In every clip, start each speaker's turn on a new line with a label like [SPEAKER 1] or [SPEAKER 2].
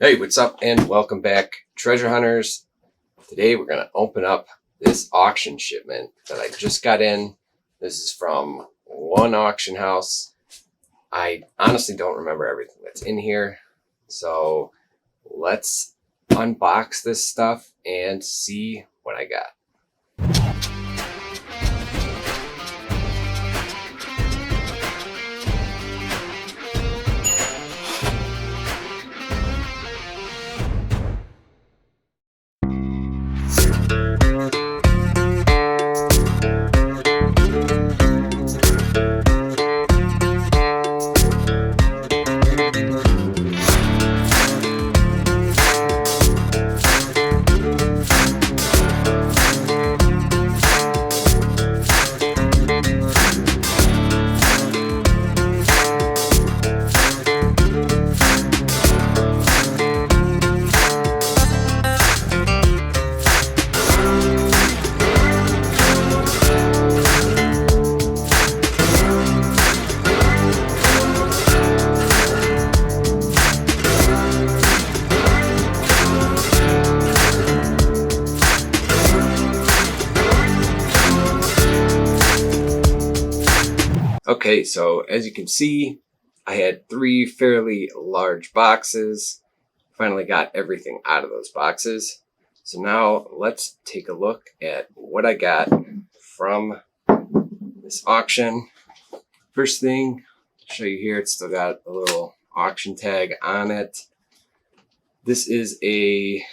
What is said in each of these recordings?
[SPEAKER 1] Hey, what's up and welcome back, treasure hunters. Today we're going to open up this auction shipment that I just got in. This is from one auction house. I honestly don't remember everything that's in here. So let's unbox this stuff and see what I got. Okay, so as you can see, I had 3 fairly large boxes. Finally got everything out of those boxes. So now let's take a look at what I got from this auction. First thing, I'll show you here, it's still got a little auction tag on it. This is a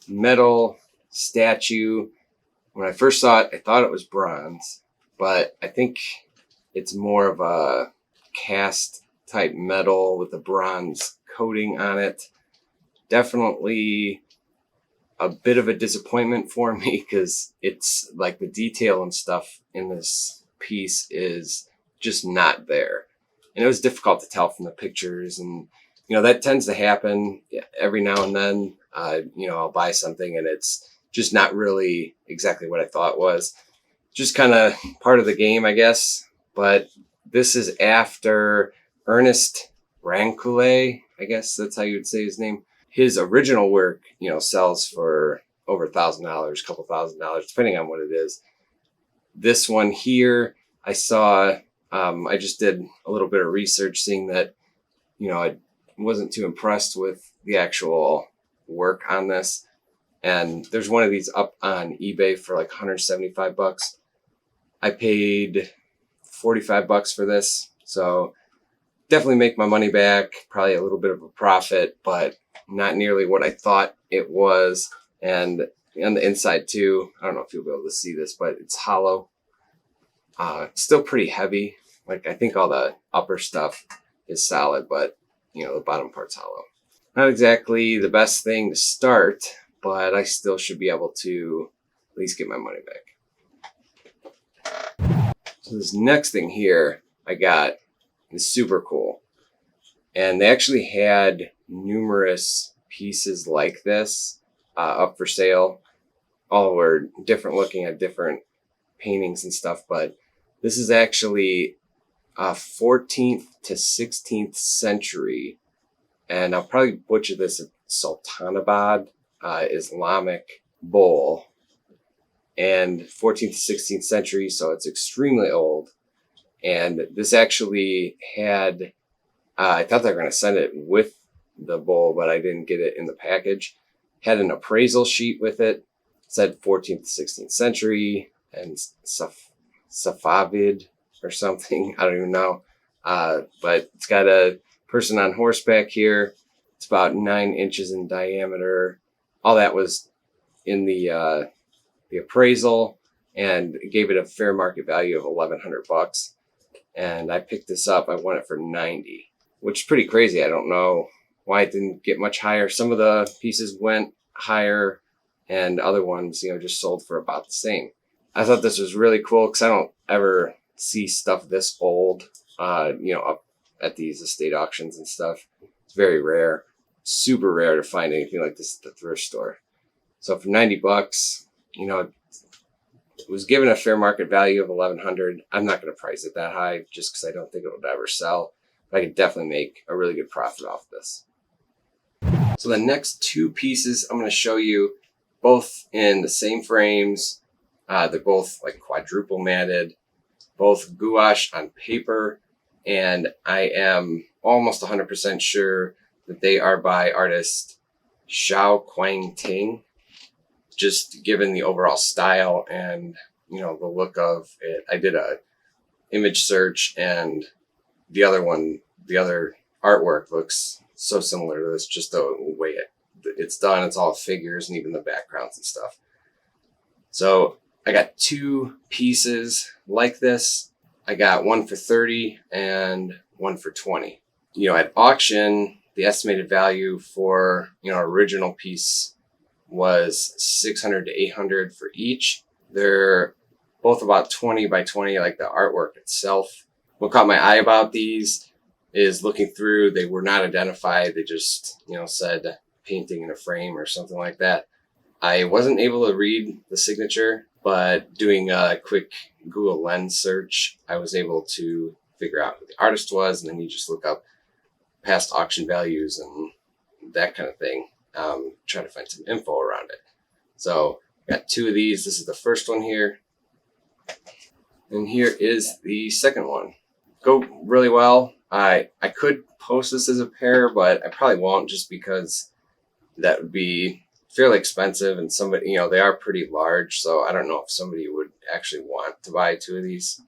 [SPEAKER 1] metal statue. When I first saw it, I thought it was bronze, but I think it's more of a cast type metal with a bronze coating on it. Definitely a bit of a disappointment for me because it's like the detail and stuff in this piece is just not there. And it was difficult to tell from the pictures, and that tends to happen every now and then. I'll buy something and it's just not really exactly what I thought it was. Just kind of part of the game, I guess. But this is after Ernest Rancoulé, I guess that's how you would say his name. His original work, sells for over $1,000, a couple $1,000, depending on what it is. This one here, I saw, I just did a little bit of research, seeing that, I wasn't too impressed with the actual work on this. And there's one of these up on eBay for like $175. I paid $45 for this, so definitely make my money back, probably a little bit of a profit, but not nearly what I thought it was. And on the inside too, I don't know if you'll be able to see this, but it's hollow. It's still pretty heavy. Like, I think all the upper stuff is solid, but the bottom part's hollow. Not exactly the best thing to start, but I still should be able to at least get my money back. So this next thing here I got is super cool. And they actually had numerous pieces like this up for sale. All were different looking, at different paintings and stuff, but this is actually 14th to 16th century. And I'll probably butcher this, Sultanabad Islamic Bowl. And 14th to 16th century, so it's extremely old. And this actually had, I thought they were going to send it with the bowl, but I didn't get it in the package. Had an appraisal sheet with it. It said 14th to 16th century and Safavid or something. I don't even know. But it's got a person on horseback here. It's about 9 inches in diameter. All that was in the appraisal, and gave it a fair market value of $1,100. And I picked this up. I won it for $90, which is pretty crazy. I don't know why it didn't get much higher. Some of the pieces went higher, and other ones, just sold for about the same. I thought this was really cool because I don't ever see stuff this old, up at these estate auctions and stuff. It's very rare, super rare to find anything like this at the thrift store. So for $90, it was given a fair market value of $1,100. I'm not going to price it that high just because I don't think it would ever sell. But I could definitely make a really good profit off this. So the next two pieces I'm going to show you, both in the same frames. They're both like quadruple matted, both gouache on paper, and I am almost 100% sure that they are by artist Xiao Quang Ting, just given the overall style and, you know, the look of it. I did a image search, and the other artwork looks so similar to this, just the way it's done. It's all figures and even the backgrounds and stuff. So I got two pieces like this. I got one for 30 and one for 20. You know, at auction, the estimated value for, you know, original piece was 600 to 800 for each. They're both about 20 by 20, like the artwork itself. What caught my eye about these is looking through, they were not identified. They just, you know, said painting in a frame or something like that. I wasn't able to read the signature, but doing a quick Google Lens search, I was able to figure out who the artist was, and then you just look up past auction values and that kind of thing. Try to find some info around it. So I got two of these. This is the first one here, and here is the second one. Go really well. I could post this as a pair, but I probably won't, just because that would be fairly expensive, and somebody, you know, they are pretty large, so I don't know if somebody would actually want to buy two of these.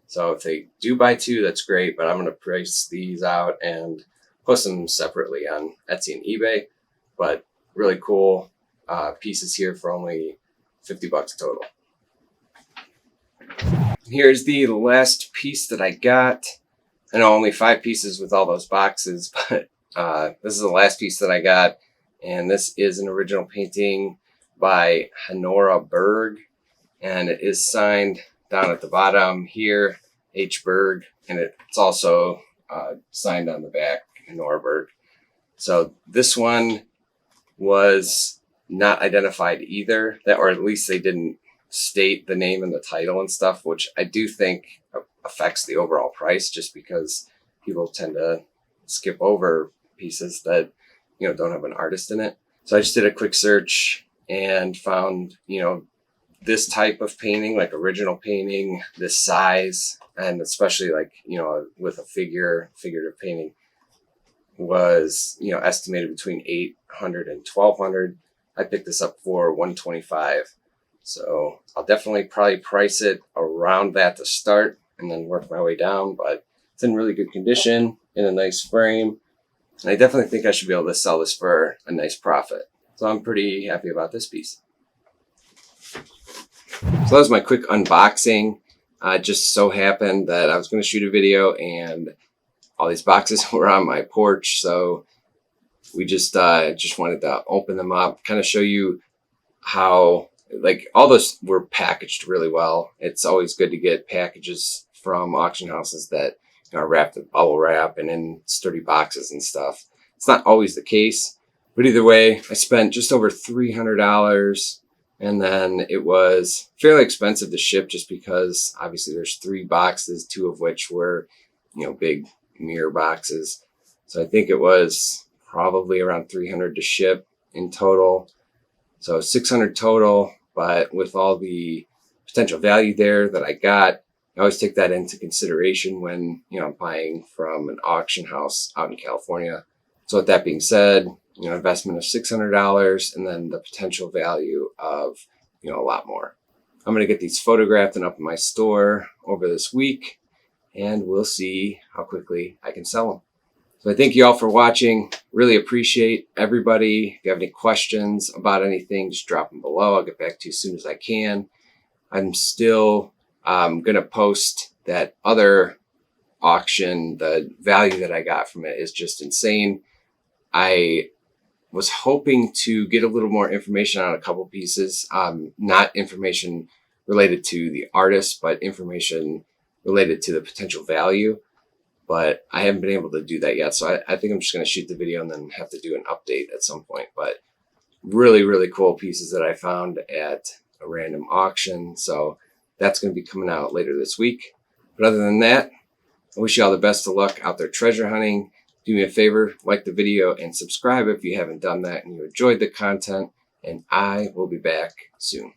[SPEAKER 1] So if they do buy two, that's great, but I'm going to price these out and post them separately on Etsy and eBay. But really cool pieces here for only $50 total. Here's the last piece that I got. I know only 5 pieces with all those boxes, but this is the last piece that I got. And this is an original painting by Honora Berg. And it is signed down at the bottom here, H. Berg. And it's also signed on the back, Honora Berg. So this one was not identified either, that, or at least they didn't state the name and the title and stuff, which I do think affects the overall price, just because people tend to skip over pieces that, you know, don't have an artist in it. So I just did a quick search and found, you know, this type of painting, like original painting, this size, and especially like, you know, with a figurative painting, was, you know, estimated between 800 and 1200. I picked this up for 125. So I'll definitely probably price it around that to start and then work my way down, but it's in really good condition, in a nice frame. And I definitely think I should be able to sell this for a nice profit. So I'm pretty happy about this piece. So that was my quick unboxing. It just so happened that I was going to shoot a video and all these boxes were on my porch. So we just wanted to open them up, kind of show you how, like, all those were packaged really well. It's always good to get packages from auction houses that, you know, are wrapped in bubble wrap and in sturdy boxes and stuff. It's not always the case, but either way, I spent just over $300, and then it was fairly expensive to ship, just because obviously there's 3 boxes, 2 of which were, you know, big mirror boxes. So I think it was probably around $300 to ship in total. So $600 total, but with all the potential value there that I got, I always take that into consideration when, you know, buying from an auction house out in California. So with that being said, you know, investment of $600 and then the potential value of, you know, a lot more. I'm going to get these photographed and up in my store over this week, and we'll see how quickly I can sell them. So I thank you all for watching. Really appreciate everybody. If you have any questions about anything, just drop them below. I'll get back to you as soon as I can. I'm still going to post that other auction. The value that I got from it is just insane. I was hoping to get a little more information on a couple pieces, not information related to the artist, but information related to the potential value. But I haven't been able to do that yet. So I think I'm just going to shoot the video and then have to do an update at some point. But really, really cool pieces that I found at a random auction. So that's going to be coming out later this week. But other than that, I wish you all the best of luck out there treasure hunting. Do me a favor, like the video and subscribe if you haven't done that and you enjoyed the content, and I will be back soon.